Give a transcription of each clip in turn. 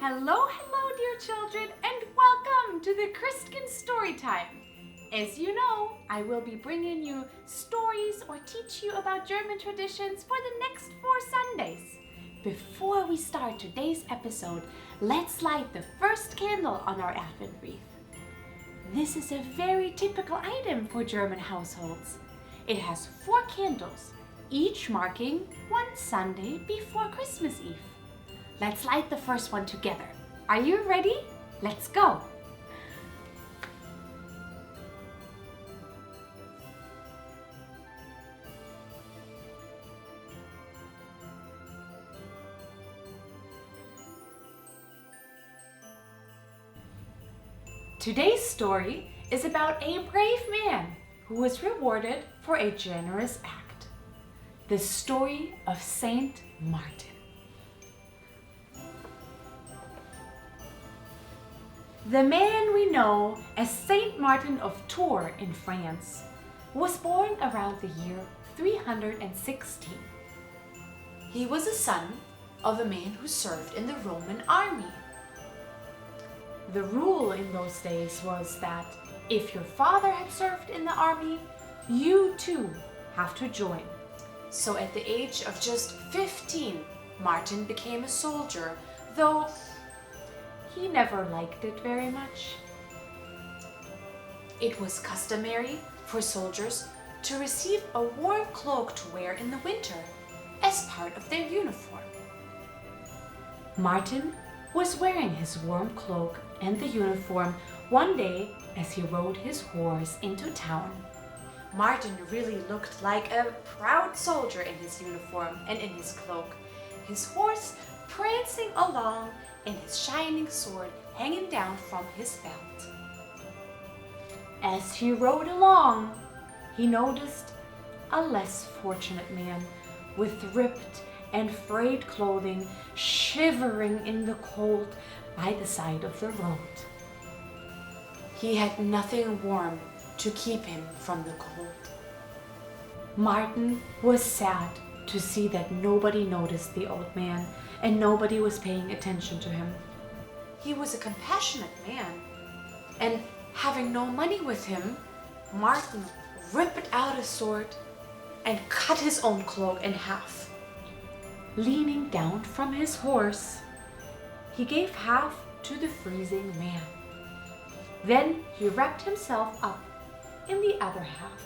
Hello, dear children, and welcome to the Christkind story time. As you know, I will be bringing you stories or teach you about German traditions for the next 4 Sundays. Before we start today's episode, let's light the first candle on our Advent wreath. This is a very typical item for German households. It has 4 candles, each marking one Sunday before Christmas Eve. Let's light the first one together. Are you ready? Let's go! Today's story is about a brave man who was rewarded for a generous act. The story of Saint Martin. The man we know as Saint Martin of Tours in France was born around the year 316. He was a son of a man who served in the Roman army. The rule in those days was that if your father had served in the army, you too have to join. So at the age of just 15, Martin became a soldier, though he never liked it very much. It was customary for soldiers to receive a warm cloak to wear in the winter as part of their uniform. Martin was wearing his warm cloak and the uniform one day as he rode his horse into town. Martin really looked like a proud soldier in his uniform and in his cloak, his horse prancing along and his shining sword hanging down from his belt. As he rode along, he noticed a less fortunate man with ripped and frayed clothing shivering in the cold by the side of the road. He had nothing warm to keep him from the cold. Martin was sad to see that nobody noticed the old man and nobody was paying attention to him. He was a compassionate man, and having no money with him, Martin ripped out a sword and cut his own cloak in half. Leaning down from his horse, he gave half to the freezing man. Then he wrapped himself up in the other half.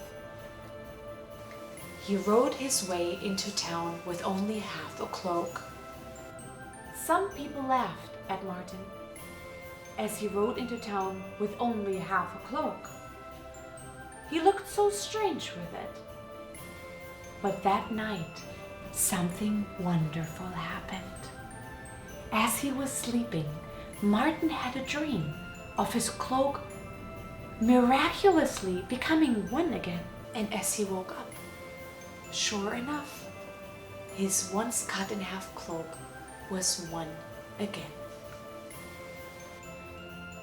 He rode his way into town with only half a cloak. Some people laughed at Martin as he rode into town with only half a cloak. He looked so strange with it. But that night, something wonderful happened. As he was sleeping, Martin had a dream of his cloak miraculously becoming one again. And as he woke up, sure enough, his once cut in half cloak was one again.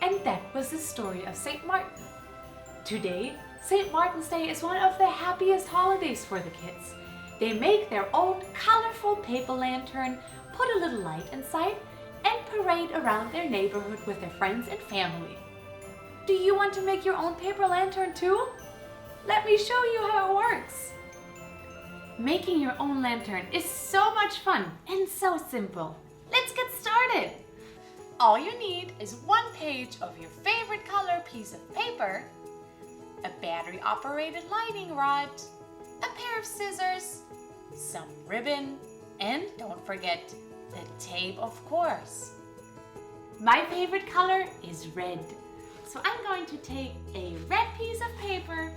And that was the story of St. Martin. Today, St. Martin's Day is one of the happiest holidays for the kids. They make their own colorful paper lantern, put a little light inside, and parade around their neighborhood with their friends and family. Do you want to make your own paper lantern too? Let me show you how it works. Making your own lantern is so much fun and so simple. Let's get started. All you need is 1 page of your favorite color piece of paper, a battery-operated lighting rod, a pair of scissors, some ribbon, and don't forget the tape, of course. My favorite color is red, so I'm going to take a red piece of paper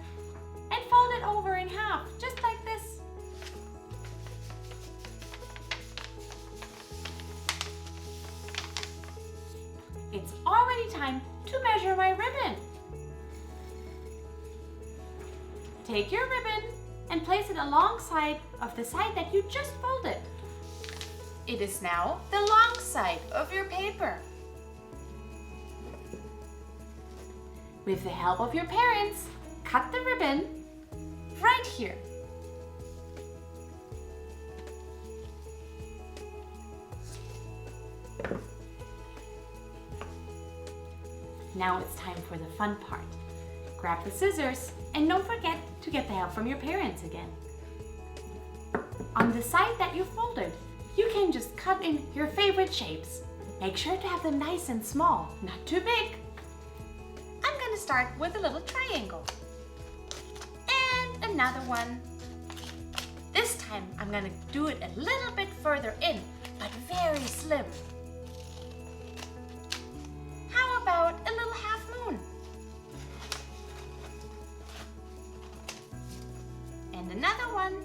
and fold it over in half, just like this. It's already time to measure my ribbon. Take your ribbon and place it alongside of the side that you just folded. It is now the long side of your paper. With the help of your parents, cut the ribbon right here. Now it's time for the fun part. Grab the scissors and don't forget to get the help from your parents again. On the side that you folded, you can just cut in your favorite shapes. Make sure to have them nice and small, not too big. I'm going to start with a little triangle. And another one. This time I'm going to do it a little bit further in, but very slim. How about a little half moon? And another one.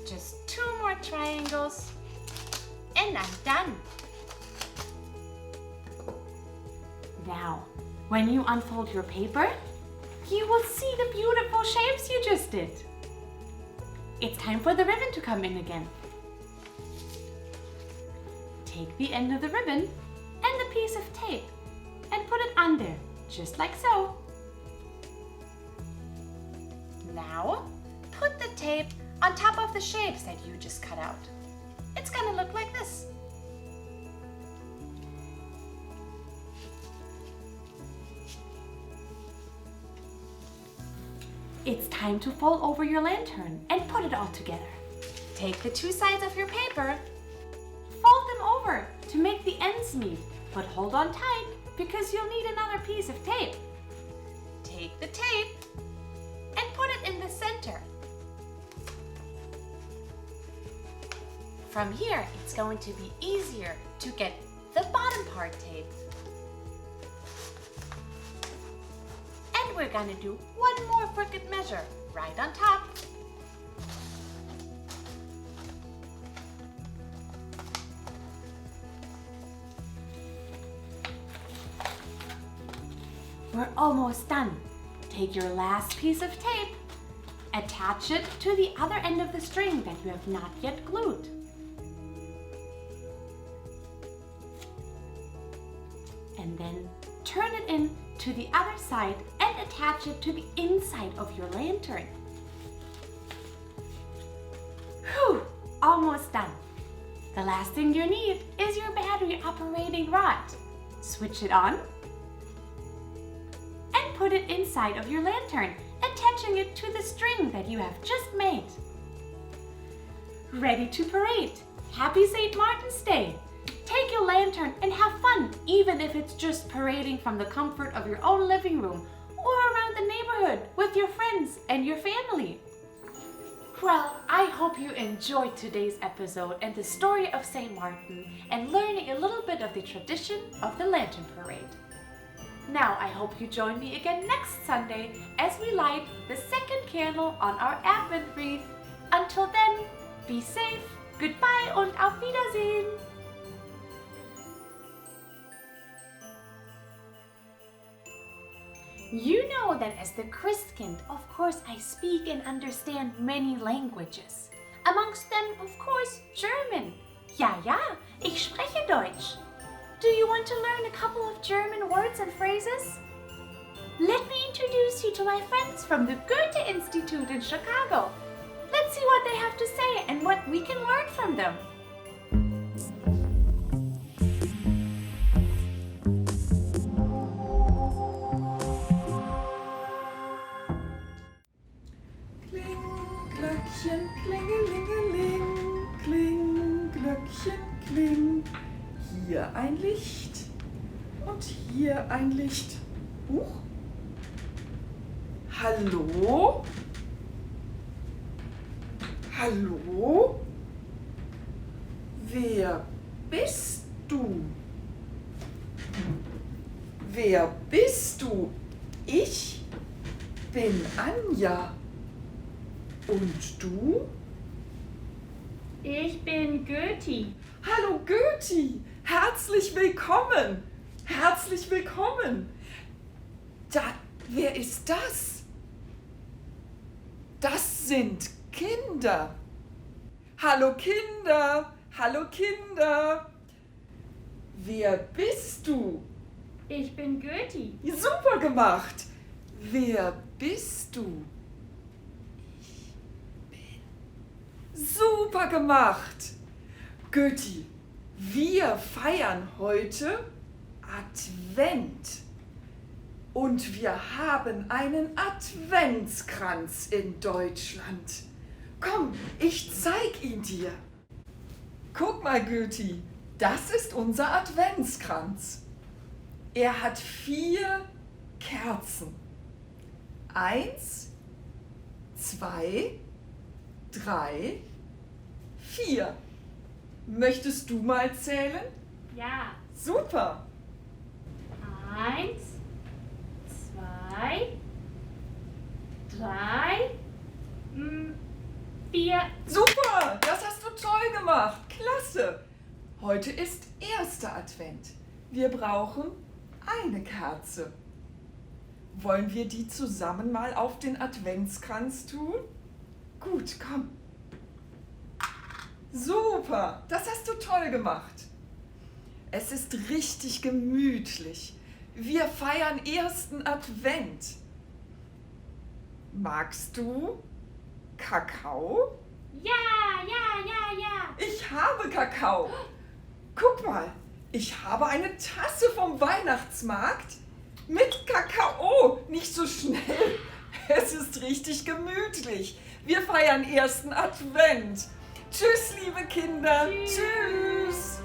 Just 2 more triangles, and I'm done. Now, when you unfold your paper, you will see the beautiful shapes you just did. It's time for the ribbon to come in again. Take the end of the ribbon and the piece of tape and put it on there, just like so. Now, put the tape on top of the shapes that you just cut out. It's gonna look like this. It's time to fold over your lantern and put it all together. Take the 2 sides of your paper, fold them over to make the ends meet, but hold on tight because you'll need another piece of tape. Take the tape and put it in the center. From here, it's going to be easier to get the bottom part taped. And we're going to do one more crooked measure right on top. We're almost done. Take your last piece of tape, attach it to the other end of the string that you have not yet glued. And then turn it in to the other side and attach it to the inside of your lantern. Whew, almost done. The last thing you need is your battery operating rod. Switch it on and put it inside of your lantern, attaching it to the string that you have just made. Ready to parade. Happy St. Martin's Day! Take your lantern and have fun, even if it's just parading from the comfort of your own living room or around the neighborhood with your friends and your family. Well, I hope you enjoyed today's episode and the story of St. Martin and learning a little bit of the tradition of the Lantern Parade. Now I hope you join me again next Sunday as we light the second candle on our Advent wreath. Until then, be safe, goodbye und auf Wiedersehen! You know that as the Christkind, of course, I speak and understand many languages. Amongst them, of course, German. Ja, ich spreche Deutsch. Do you want to learn a couple of German words and phrases? Let me introduce you to my friends from the Goethe-Institut in Chicago. Let's see what they have to say and what we can learn from them. Glöckchen, klingelingeling, kling, Glöckchen, kling. Hier ein Licht und hier ein Licht. Huch. Hallo? Hallo? Wer bist du? Wer bist du? Ich bin Anja. Und du? Ich bin Goethe. Hallo Goethe, herzlich willkommen. Herzlich willkommen. Wer ist das? Das sind Kinder. Hallo Kinder, hallo Kinder. Wer bist du? Ich bin Goethe. Super gemacht. Wer bist du? Super gemacht! Goethe, Wir feiern heute Advent. Und wir haben einen Adventskranz in Deutschland. Komm, ich zeig ihn dir. Guck mal, Goethe, das ist unser Adventskranz. Er hat 4 Kerzen. 1, 2, 3, 4. Möchtest du mal zählen? Ja. Super. 1, 2, 3, 4. Super, das hast du toll gemacht. Klasse. Heute ist erster Advent. Wir brauchen eine Kerze. Wollen wir die zusammen mal auf den Adventskranz tun? Gut, komm. Super, das hast du toll gemacht. Es ist richtig gemütlich. Wir feiern ersten Advent. Magst du Kakao? Ja, ja, ja, ja. Ich habe Kakao. Guck mal, ich habe eine Tasse vom Weihnachtsmarkt mit Kakao. Nicht so schnell. Es ist richtig gemütlich. Wir feiern ersten Advent. Tschüss, liebe Kinder. Tschüss. Tschüss.